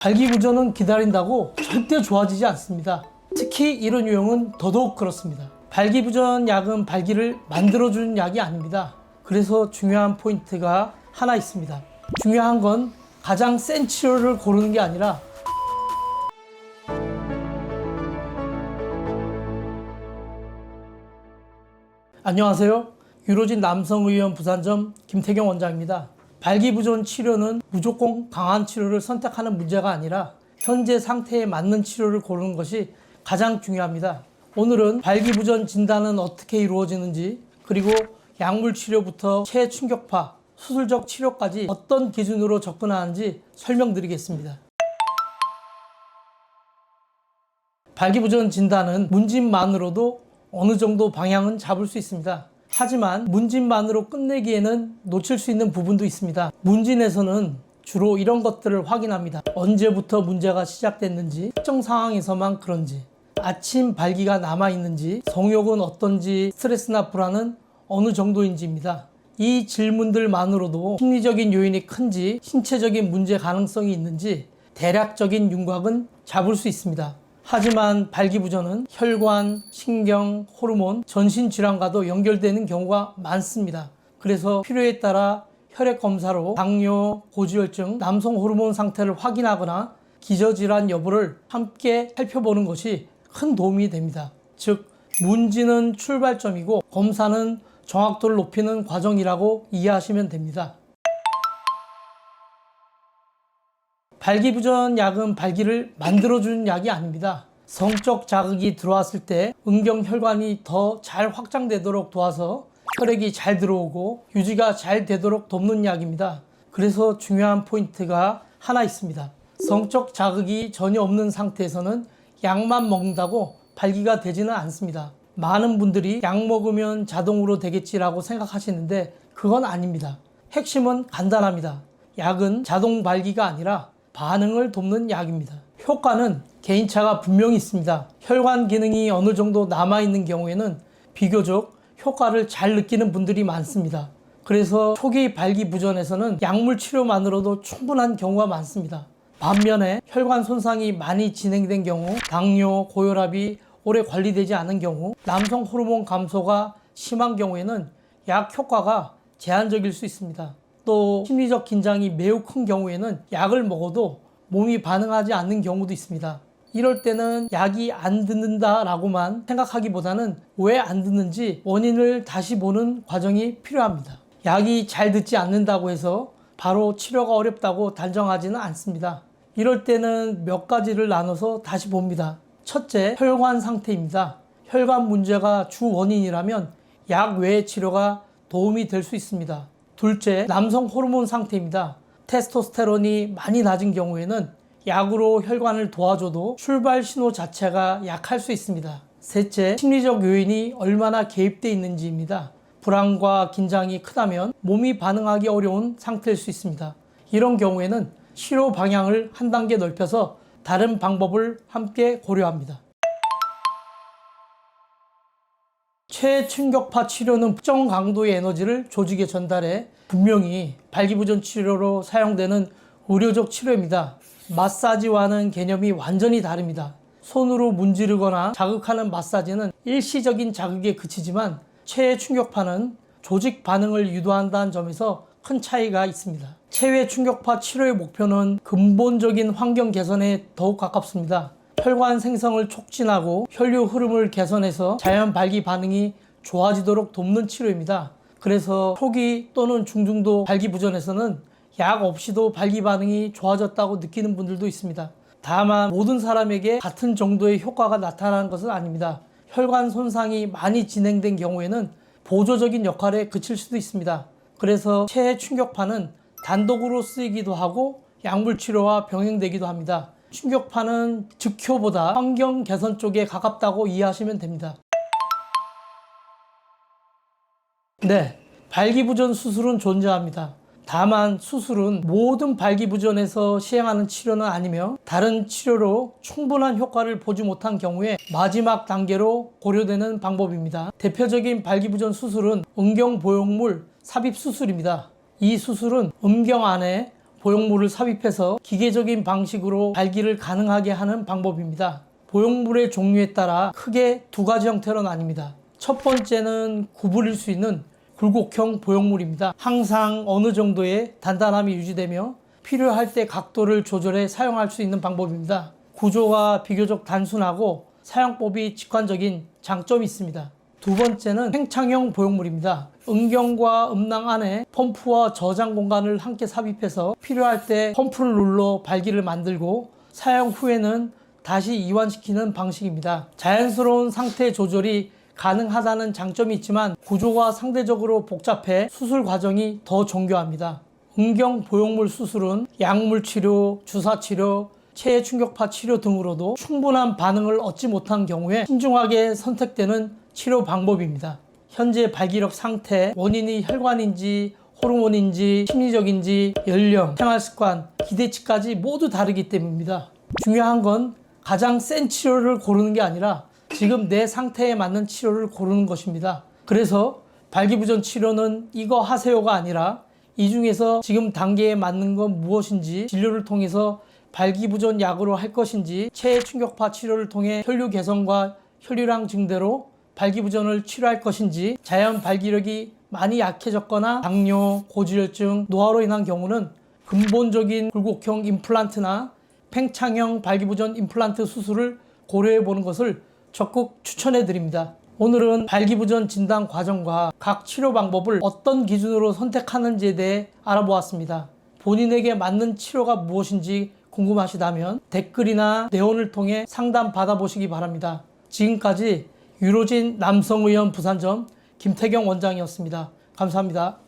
발기부전은 기다린다고 절대 좋아지지 않습니다. 특히 이런 유형은 더더욱 그렇습니다. 발기부전 약은 발기를 만들어주는 약이 아닙니다. 그래서 중요한 포인트가 하나 있습니다. 중요한 건 가장 센 치료를 고르는 게 아니라 안녕하세요. 유로진 남성의원 부산점 김태경 원장입니다. 발기부전 치료는 무조건 강한 치료를 선택하는 문제가 아니라 현재 상태에 맞는 치료를 고르는 것이 가장 중요합니다. 오늘은 발기부전 진단은 어떻게 이루어지는지, 그리고 약물 치료부터 체충격파, 수술적 치료까지 어떤 기준으로 접근하는지 설명드리겠습니다. 발기부전 진단은 문진만으로도 어느 정도 방향은 잡을 수 있습니다. 하지만 문진만으로 끝내기에는 놓칠 수 있는 부분도 있습니다. 문진에서는 주로 이런 것들을 확인합니다. 언제부터 문제가 시작됐는지, 특정 상황에서만 그런지, 아침 발기가 남아있는지, 성욕은 어떤지, 스트레스나 불안은 어느 정도인지입니다. 이 질문들만으로도 심리적인 요인이 큰지, 신체적인 문제 가능성이 있는지 대략적인 윤곽은 잡을 수 있습니다. 하지만 발기부전은 혈관, 신경, 호르몬, 전신질환과도 연결되는 경우가 많습니다. 그래서 필요에 따라 혈액검사로 당뇨, 고지혈증, 남성 호르몬 상태를 확인하거나 기저질환 여부를 함께 살펴보는 것이 큰 도움이 됩니다. 즉, 문진은 출발점이고 검사는 정확도를 높이는 과정이라고 이해하시면 됩니다. 발기부전 약은 발기를 만들어주는 약이 아닙니다. 성적 자극이 들어왔을 때 음경혈관이 더 잘 확장되도록 도와서 혈액이 잘 들어오고 유지가 잘 되도록 돕는 약입니다. 그래서 중요한 포인트가 하나 있습니다. 성적 자극이 전혀 없는 상태에서는 약만 먹는다고 발기가 되지는 않습니다. 많은 분들이 약 먹으면 자동으로 되겠지라고 생각하시는데 그건 아닙니다. 핵심은 간단합니다. 약은 자동 발기가 아니라 반응을 돕는 약입니다. 효과는 개인차가 분명히 있습니다. 혈관 기능이 어느 정도 남아있는 경우에는 비교적 효과를 잘 느끼는 분들이 많습니다. 그래서 초기 발기부전에서는 약물 치료만으로도 충분한 경우가 많습니다. 반면에 혈관 손상이 많이 진행된 경우, 당뇨, 고혈압이 오래 관리되지 않은 경우, 남성 호르몬 감소가 심한 경우에는 약 효과가 제한적일 수 있습니다. 또 심리적 긴장이 매우 큰 경우에는 약을 먹어도 몸이 반응하지 않는 경우도 있습니다. 이럴 때는 약이 안 듣는다라고만 생각하기보다는 왜 안 듣는지 원인을 다시 보는 과정이 필요합니다. 약이 잘 듣지 않는다고 해서 바로 치료가 어렵다고 단정하지는 않습니다. 이럴 때는 몇 가지를 나눠서 다시 봅니다. 첫째, 혈관 상태입니다. 혈관 문제가 주 원인이라면 약 외의 치료가 도움이 될 수 있습니다. 둘째, 남성 호르몬 상태입니다. 테스토스테론이 많이 낮은 경우에는 약으로 혈관을 도와줘도 출발 신호 자체가 약할 수 있습니다. 셋째, 심리적 요인이 얼마나 개입되어 있는지입니다. 불안과 긴장이 크다면 몸이 반응하기 어려운 상태일 수 있습니다. 이런 경우에는 치료 방향을 한 단계 넓혀서 다른 방법을 함께 고려합니다. 최충격파 치료는 특정 강도의 에너지를 조직에 전달해 분명히 발기부전 치료로 사용되는 의료적 치료입니다. 마사지와는 개념이 완전히 다릅니다. 손으로 문지르거나 자극하는 마사지는 일시적인 자극에 그치지만 체외충격파는 조직 반응을 유도한다는 점에서 큰 차이가 있습니다. 체외충격파 치료의 목표는 근본적인 환경 개선에 더욱 가깝습니다. 혈관 생성을 촉진하고 혈류 흐름을 개선해서 자연 발기 반응이 좋아지도록 돕는 치료입니다. 그래서 초기 또는 중중도 발기부전에서는 약 없이도 발기 반응이 좋아졌다고 느끼는 분들도 있습니다. 다만 모든 사람에게 같은 정도의 효과가 나타나는 것은 아닙니다. 혈관 손상이 많이 진행된 경우에는 보조적인 역할에 그칠 수도 있습니다. 그래서 체충격파는 단독으로 쓰이기도 하고 약물 치료와 병행되기도 합니다. 충격파는 즉효보다 환경 개선 쪽에 가깝다고 이해하시면 됩니다. 네, 발기부전 수술은 존재합니다. 다만 수술은 모든 발기부전에서 시행하는 치료는 아니며 다른 치료로 충분한 효과를 보지 못한 경우에 마지막 단계로 고려되는 방법입니다. 대표적인 발기부전 수술은 음경보형물 삽입 수술입니다. 이 수술은 음경 안에 보형물을 삽입해서 기계적인 방식으로 발기를 가능하게 하는 방법입니다. 보형물의 종류에 따라 크게 두 가지 형태로 나뉩니다. 첫 번째는 구부릴 수 있는 굴곡형 보형물입니다. 항상 어느 정도의 단단함이 유지되며 필요할 때 각도를 조절해 사용할 수 있는 방법입니다. 구조가 비교적 단순하고 사용법이 직관적인 장점이 있습니다. 두 번째는 팽창형 보형물입니다. 음경과 음낭 안에 펌프와 저장 공간을 함께 삽입해서 필요할 때 펌프를 눌러 발기를 만들고 사용 후에는 다시 이완시키는 방식입니다. 자연스러운 상태 조절이 가능하다는 장점이 있지만 구조가 상대적으로 복잡해 수술 과정이 더 정교합니다. 음경 보형물 수술은 약물 치료, 주사 치료, 체해 충격파 치료 등으로도 충분한 반응을 얻지 못한 경우에 신중하게 선택되는 치료 방법입니다. 현재 발기력 상태, 원인이 혈관인지 호르몬인지 심리적인지 연령, 생활습관, 기대치까지 모두 다르기 때문입니다. 중요한 건 가장 센 치료를 고르는 게 아니라 지금 내 상태에 맞는 치료를 고르는 것입니다. 그래서 발기부전 치료는 이거 하세요가 아니라 이 중에서 지금 단계에 맞는 건 무엇인지 진료를 통해서 발기부전 약으로 할 것인지 체해 충격파 치료를 통해 혈류 개선과 혈류량 증대로 발기부전을 치료할 것인지 자연 발기력이 많이 약해졌거나 당뇨, 고지혈증, 노화로 인한 경우는 근본적인 굴곡형 임플란트나 팽창형 발기부전 임플란트 수술을 고려해 보는 것을 적극 추천해 드립니다. 오늘은 발기부전 진단 과정과 각 치료 방법을 어떤 기준으로 선택하는지에 대해 알아보았습니다. 본인에게 맞는 치료가 무엇인지 궁금하시다면 댓글이나 내원을 통해 상담 받아보시기 바랍니다. 지금까지 유로진 남성의원 부산점 김태경 원장이었습니다. 감사합니다.